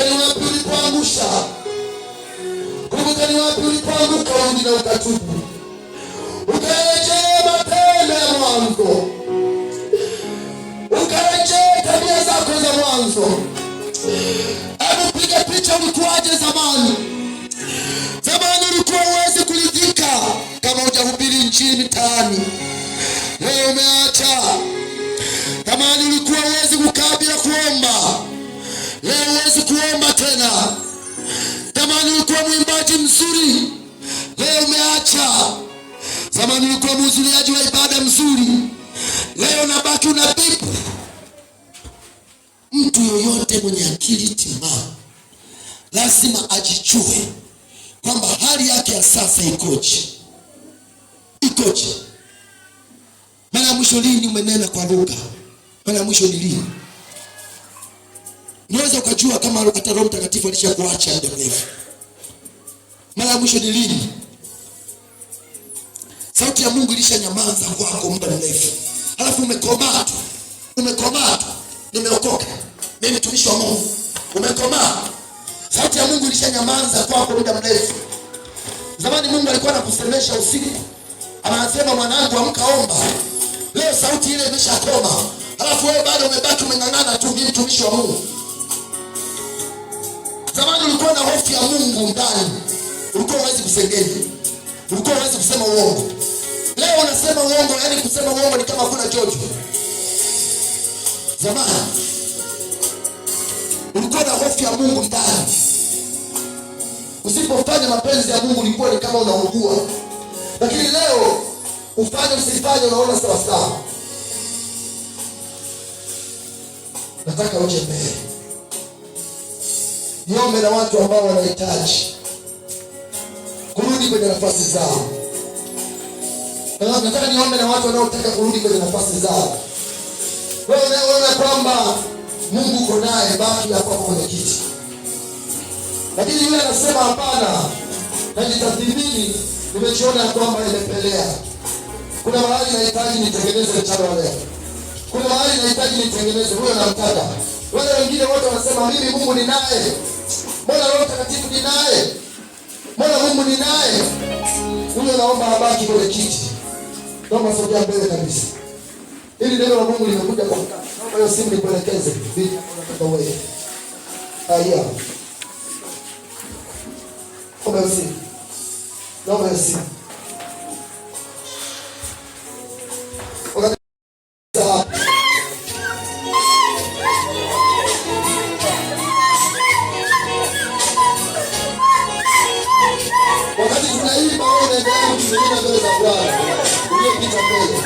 Kumbuka ni wapi ulipoangusha. Kumbuka ni wapi ulipoanguka, urudi na ukatubu. Ukarejea matendo ya mwanzo. Ukarejea tabia zako za mwanzo. Hebu piga picha, ulikuwaje zamani? Zamani ulikuwa huwezi kuridhika kama hujahubiri injili mitaani. Leo umeacha. Zamani ulikuwa huwezi kukaa bila kuomba. Leo huwezi kuomba tena. Zamani ulikuwa mwimbaji mzuri. Leo umeacha. Zamani ulikuwa mhudhuriaji wa ibada mzuri. Leo unabaki una bipu. Mtu yoyote mwenye akili timamu lazima ajichue kwamba hali yake ya sasa ikoje. Ikoje? Mara ya mwisho lini umenena kwa lugha? Mara ya mwisho ni lini? Unaweza ukajua kama hata Roho Mtakatifu alishakuacha muda mrefu. Mara ya mwisho ni lini? Sauti ya Mungu ilishanyamaza kwako muda mrefu. Halafu umekomaa tu. Umekomaa tu. Nimeokoka. Mimi mtumishi wa Mungu. Umekomaa. Sauti ya Mungu ilishanyamaza kwako muda mrefu. Zamani Mungu alikuwa anakusemesha usiku. Anasema mwanangu amka omba. Leo sauti ile imeshakoma. Halafu wewe bado umebaki umeng'ang'ana tu, mimi mtumishi wa Mungu. Zamani ulikuwa na hofu ya Mungu ndani. Ulikuwa huwezi kusengenya. Ulikuwa huwezi kusema uongo. Leo unasema uongo, yani kusema uongo ni kama kuna jojo. Zamani ulikuwa na hofu ya Mungu ndani. Usipofanya mapenzi ya Mungu ulikuwa ni kama unaugua. Lakini leo ufanye usifanye unaona sawa sawa. Nataka uje mbele. Niombe na watu ambao wanahitaji kurudi kwenye nafasi zao. Nataka niombe na watu wanaotaka kurudi kwenye nafasi zao. Wewe unaona kwamba Mungu uko naye, baki hapo kwenye kiti. Lakini yule anasema hapana, najitathmini, nimejiona kwamba nimepelea. Kuna mahali nahitaji nitengeneze mchana leo. Kuna mahali nahitaji nitengeneze, huyo namtaka. Wale wengine wote wanasema mimi Mungu ni naye. Mbona Roho Mtakatifu ni naye? Mbona Mungu ni naye? Huyo naomba abaki kwenye kiti. Naomba sogea mbele kabisa. Hili neno la Mungu limekuja kwa wakati. Naomba hiyo simu nikuelekeze. Vipi unataka wewe? Haya. Naomba hiyo simu. Naomba hiyo simu. Wakati tunaimba wewe unaendelea kusimama mbele za Bwana. Uliyepita mbele.